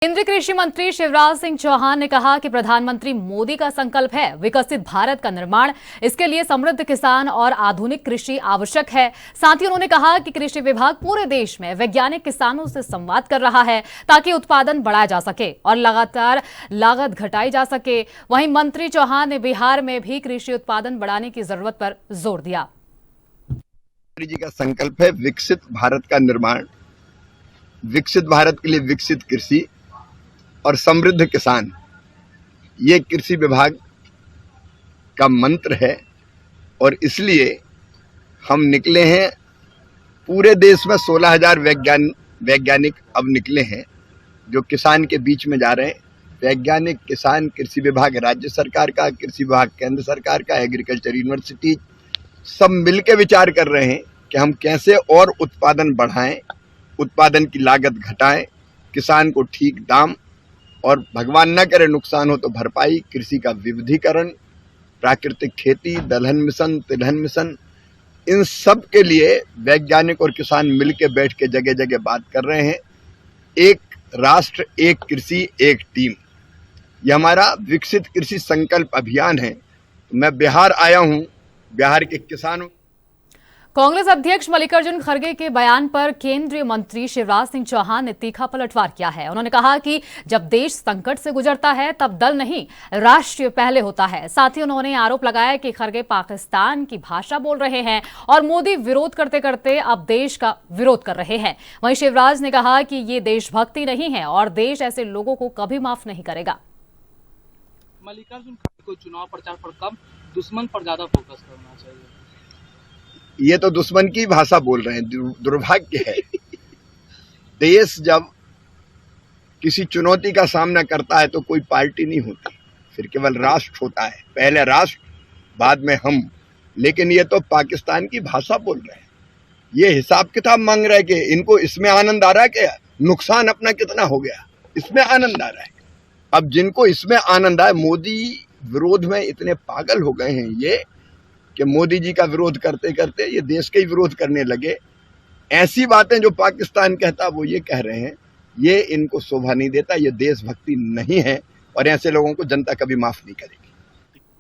केंद्रीय कृषि मंत्री शिवराज सिंह चौहान ने कहा कि प्रधानमंत्री मोदी का संकल्प है विकसित भारत का निर्माण। इसके लिए समृद्ध किसान और आधुनिक कृषि आवश्यक है। साथ ही उन्होंने कहा कि कृषि विभाग पूरे देश में वैज्ञानिक किसानों से संवाद कर रहा है ताकि उत्पादन बढ़ाया जा सके और लगातार लागत घटाई जा सके। वहीं मंत्री चौहान ने बिहार में भी कृषि उत्पादन बढ़ाने की जरूरत पर जोर दिया। जी का संकल्प है विकसित भारत का निर्माण, विकसित भारत के लिए विकसित कृषि और समृद्ध किसान, ये कृषि विभाग का मंत्र है। और इसलिए हम निकले हैं, पूरे देश में 16,000 वैज्ञानिक अब निकले हैं जो किसान के बीच में जा रहे हैं। वैज्ञानिक, किसान, कृषि विभाग राज्य सरकार का, कृषि विभाग केंद्र सरकार का, एग्रीकल्चर यूनिवर्सिटी, सब मिलकर विचार कर रहे हैं कि हम कैसे और उत्पादन बढ़ाएं, उत्पादन की लागत घटाएं, किसान को ठीक दाम और भगवान न करे नुकसान हो तो भरपाई, कृषि का विविधीकरण, प्राकृतिक खेती, दलहन मिशन, तिलहन मिशन, इन सब के लिए वैज्ञानिक और किसान मिलकर बैठ के जगह जगह बात कर रहे हैं। एक राष्ट्र, एक कृषि, एक टीम, यह हमारा विकसित कृषि संकल्प अभियान है। मैं बिहार आया हूं, बिहार के किसानों। कांग्रेस अध्यक्ष मल्लिकार्जुन खड़गे के बयान पर केंद्रीय मंत्री शिवराज सिंह चौहान ने तीखा पलटवार किया है। उन्होंने कहा कि जब देश संकट से गुजरता है तब दल नहीं, राष्ट्र पहले होता है। साथ ही उन्होंने आरोप लगाया कि खड़गे पाकिस्तान की भाषा बोल रहे हैं और मोदी विरोध करते करते अब देश का विरोध कर रहे हैं। वहीं शिवराज ने कहा कि ये देशभक्ति नहीं है और देश ऐसे लोगों को कभी माफ नहीं करेगा। मल्लिकार्जुन खड़गे को चुनाव प्रचार पर कम, दुश्मन पर ज्यादा फोकस करना चाहिए। ये तो दुश्मन की भाषा बोल रहे हैं। दुर्भाग्य है, देश जब किसी चुनौती का सामना करता है तो कोई पार्टी नहीं होती, फिर केवल राष्ट्र होता है। पहले राष्ट्र, बाद में हम। लेकिन ये तो पाकिस्तान की भाषा बोल रहे हैं। ये हिसाब किताब मांग रहे हैं कि इनको इसमें आनंद आ रहा है कि नुकसान अपना कितना हो गया, इसमें आनंद आ रहा है। अब जिनको इसमें आनंद आए, मोदी विरोध में इतने पागल हो गए हैं ये कि मोदी जी का विरोध करते करते ये देश का ही विरोध करने लगे। ऐसी बातें जो पाकिस्तान कहता वो ये कह रहे हैं, ये इनको शोभा नहीं देता, ये देशभक्ति नहीं है और ऐसे लोगों को जनता कभी माफ नहीं करेगी।